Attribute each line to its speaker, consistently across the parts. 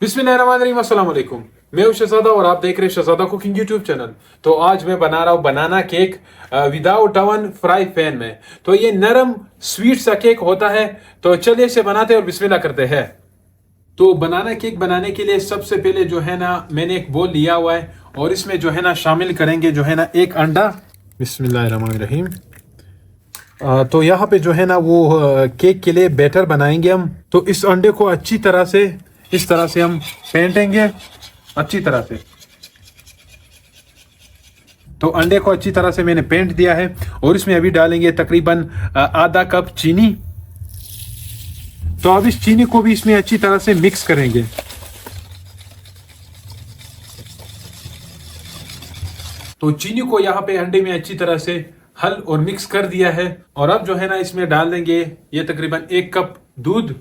Speaker 1: बिस्मिल्लाहिर्रहमानिर्रहीम, अस्सलाम वालेकुम। मैं हूं शहजादा और आप देख रहे हैं शहजादा कुकिंग यूट्यूब चैनल। तो आज मैं बना रहा हूं banana cake without oven fry pan में। तो ये नरम स्वीट सा केक होता है। तो चलिए इसे बनाते हैं और बिस्मिल्लाह करते हैं। तो बनाना केक बनाने के लिए सबसे पहले जो है ना मैंने एक बोल लिया हुआ है और इसमें जो है ना शामिल करेंगे जो है ना एक अंडा। बिस्मिल्लाहिर्रहमानिर्रहीम। तो यहाँ पे जो है ना वो केक के लिए बैटर बनाएंगे हम। तो इस अंडे को अच्छी तरह से इस तरह से हम फेंटेंगे अच्छी तरह से। तो अंडे को अच्छी तरह से मैंने पेंट दिया है और इसमें अभी डालेंगे तकरीबन आधा कप चीनी। तो अब इस चीनी को भी इसमें अच्छी तरह से मिक्स करेंगे। तो चीनी को यहाँ पे अंडे में अच्छी तरह से हल और मिक्स कर दिया है और अब जो है ना इसमें डाल देंगे ये तकरीबन 1 कप दूध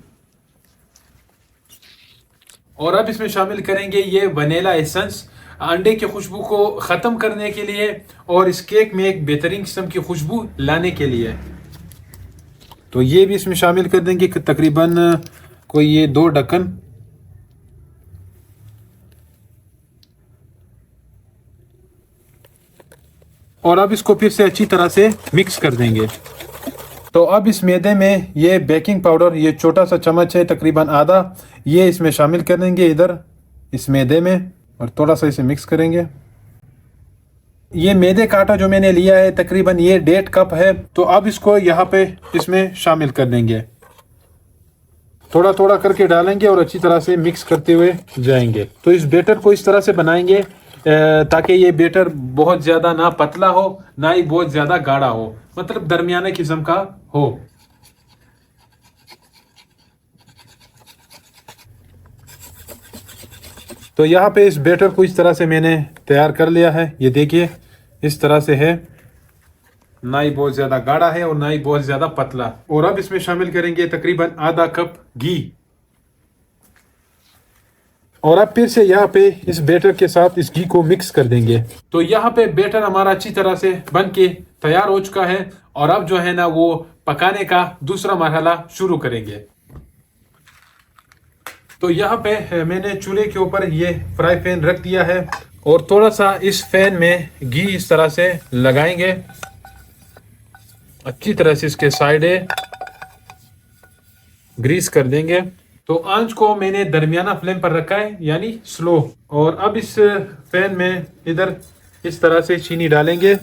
Speaker 1: और अब इसमें शामिल करेंगे ये वनीला एसेंस अंडे की खुशबू को ख़त्म करने के लिए और इस केक में एक बेहतरीन किस्म की खुशबू लाने के लिए। तो ये भी इसमें शामिल कर देंगे कि तकरीबन कोई ये 2 ढक्कन। और अब इसको फिर से अच्छी तरह से मिक्स कर देंगे। तो अब इस मैदे में ये बेकिंग पाउडर ये छोटा सा चम्मच है तकरीबन आधा, ये इसमें शामिल कर देंगे इधर इस मैदे में और थोड़ा सा इसे मिक्स करेंगे। ये मैदे का आटा जो मैंने लिया है तकरीबन ये 1.5 कप है। तो अब इसको यहाँ पे इसमें शामिल कर देंगे, थोड़ा थोड़ा करके डालेंगे और अच्छी तरह से मिक्स करते हुए जाएंगे। तो इस बैटर को इस तरह से बनाएंगे ताकि ये बैटर बहुत ज़्यादा ना पतला हो ना ही बहुत ज़्यादा गाढ़ा हो, मतलब दरमियाने किस्म का हो। तो यहाँ पे इस बैटर को इस तरह से मैंने तैयार कर लिया है। ये देखिए इस तरह से है, ना ही बहुत ज़्यादा गाढ़ा है और ना ही बहुत ज़्यादा पतला। और अब इसमें शामिल करेंगे तकरीबन आधा कप घी और अब फिर से यहाँ पे इस बैटर के साथ इस घी को मिक्स कर देंगे। तो यहाँ पे बैटर हमारा अच्छी तरह से बन के तैयार हो चुका है और अब जो है ना वो पकाने का दूसरा मरहला शुरू करेंगे। तो यहाँ पे मैंने चूल्हे के ऊपर ये फ्राई पैन रख दिया है और थोड़ा सा इस पैन में घी इस तरह से लगाएंगे अच्छी तरह से, इसके साइडें ग्रीस कर देंगे। तो आंच को मैंने दरमियाना फ्लेम पर रखा है यानी स्लो। और अब इस पैन में इधर इस तरह से चीनी डालेंगे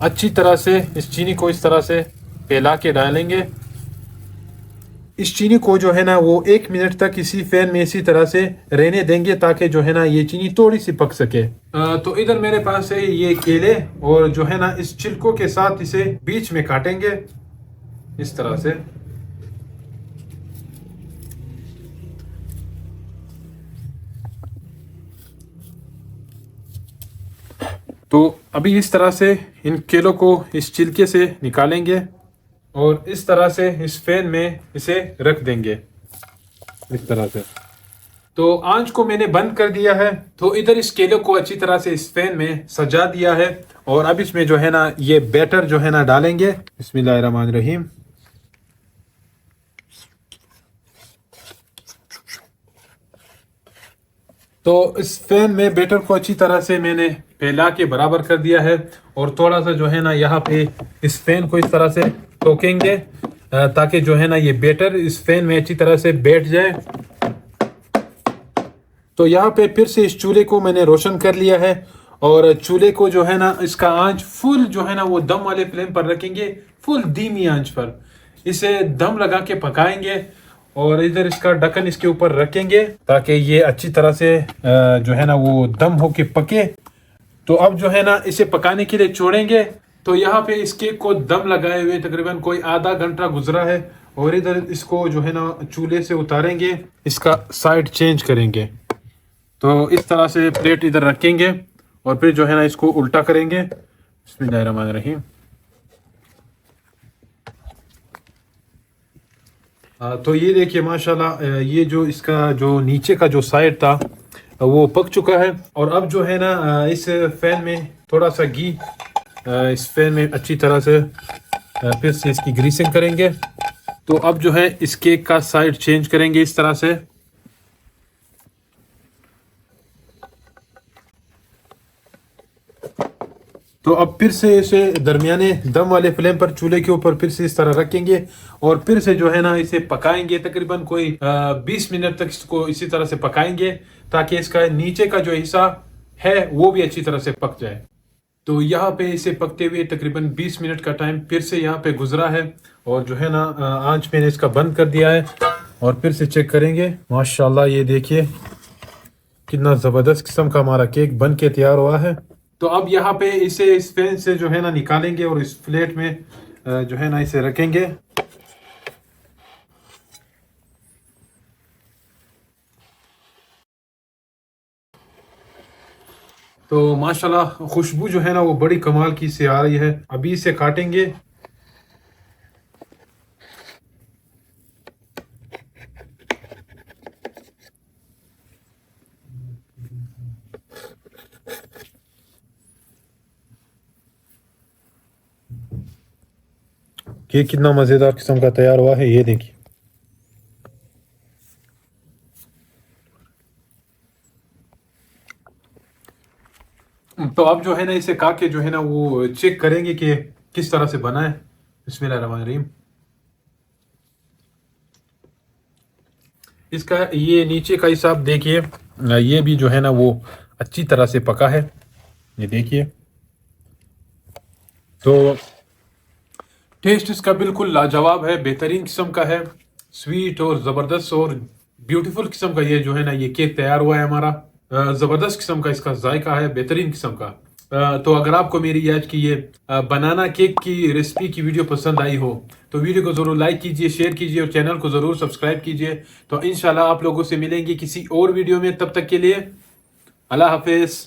Speaker 1: अच्छी तरह से। इस चीनी को इस तरह से फैला के डालेंगे। इस चीनी को जो है ना वो 1 मिनट तक इसी पैन में इसी तरह से रहने देंगे ताकि जो है ना ये चीनी थोड़ी सी पक सके। तो इधर मेरे पास है ये केले और जो है ना इस छिलकों के साथ इसे बीच में काटेंगे इस तरह से। तो अभी इस तरह से इन केलों को इस छिलके से निकालेंगे और इस तरह से इस पैन में इसे रख देंगे इस तरह से। तो आंच को मैंने बंद कर दिया है। तो इधर इस केलों को अच्छी तरह से इस पैन में सजा दिया है और अब इसमें जो है ना ये बैटर जो है ना डालेंगे। बिस्मिल्लाहिर्रहमानिर्रहीम। तो इस पैन में बैटर को अच्छी तरह से मैंने फैला के बराबर कर दिया है और थोड़ा सा जो है ना यहाँ पे इस पैन को इस तरह से ठोकेंगे ताकि जो है ना ये बैटर इस पैन में अच्छी तरह से बैठ जाए। तो यहाँ पे फिर से इस चूल्हे को मैंने रोशन कर लिया है और चूल्हे को जो है ना इसका आंच फुल जो है ना वो दम वाले फ्लेम पर रखेंगे, फुल धीमी आंच पर इसे दम लगा के पकाएंगे। और इधर इसका ढक्कन इसके ऊपर रखेंगे ताकि ये अच्छी तरह से जो है ना वो दम होके पके। तो अब जो है ना इसे पकाने के लिए छोड़ेंगे। तो यहाँ पे इस केक को दम लगाए हुए तकरीबन कोई आधा घंटा गुजरा है और इधर इसको जो है ना चूल्हे से उतारेंगे, इसका साइड चेंज करेंगे। तो इस तरह से प्लेट इधर रखेंगे और फिर जो है ना इसको उल्टा करेंगे। बिस्मिल्लाहिर्रहमानिर्रहीम। तो ये देखिए माशाल्लाह ये जो इसका जो नीचे का जो साइड था वो पक चुका है। और अब जो है ना इस पैन में थोड़ा सा घी इस पैन में अच्छी तरह से फिर से इसकी ग्रीसिंग करेंगे। तो अब जो है इस केक का साइड चेंज करेंगे इस तरह से। तो अब फिर से इसे दरमियाने दम वाले फ्लेम पर चूल्हे के ऊपर फिर से इस तरह रखेंगे और फिर से जो है ना इसे पकाएंगे। तकरीबन कोई 20 मिनट तक इसको इसी तरह से पकाएंगे ताकि इसका नीचे का जो हिस्सा है वो भी अच्छी तरह से पक जाए। तो यहाँ पे इसे पकते हुए तकरीबन 20 मिनट का टाइम फिर से यहाँ पे गुजरा है और जो है ना आंच मैंने इसका बंद कर दिया है और फिर से चेक करेंगे। माशाल्लाह ये देखिए कितना ज़बरदस्त किस्म का हमारा केक बन के तैयार हुआ है। तो अब यहाँ पे इसे इस पैन से जो है ना निकालेंगे और इस प्लेट में जो है ना इसे रखेंगे। तो माशाल्लाह खुशबू जो है ना वो बड़ी कमाल की से आ रही है। अभी इसे काटेंगे। केक कितना मज़ेदार किस्म का तैयार हुआ है ये देखिए। तो अब जो है ना इसे खा के जो है ना वो चेक करेंगे कि किस तरह से बना है। बिस्मिल्लाहिर्रहमानिर्रहीम। इसका ये नीचे का हिसाब देखिए, ये भी जो है ना वो अच्छी तरह से पका है, ये देखिए। तो टेस्ट इसका बिल्कुल लाजवाब है, बेहतरीन किस्म का है, स्वीट और ज़बरदस्त और ब्यूटीफुल किस्म का ये जो है ना ये केक तैयार हुआ है हमारा। ज़बरदस्त किस्म का इसका जायका है, बेहतरीन किस्म का। तो अगर आपको मेरी आज की ये बनाना केक की रेसिपी की वीडियो पसंद आई हो तो वीडियो को ज़रूर लाइक कीजिए, शेयर कीजिए और चैनल को ज़रूर सब्सक्राइब कीजिए। तो इंशाल्लाह आप लोगों से मिलेंगे किसी और वीडियो में, तब तक के लिए अल्लाह हाफिज़।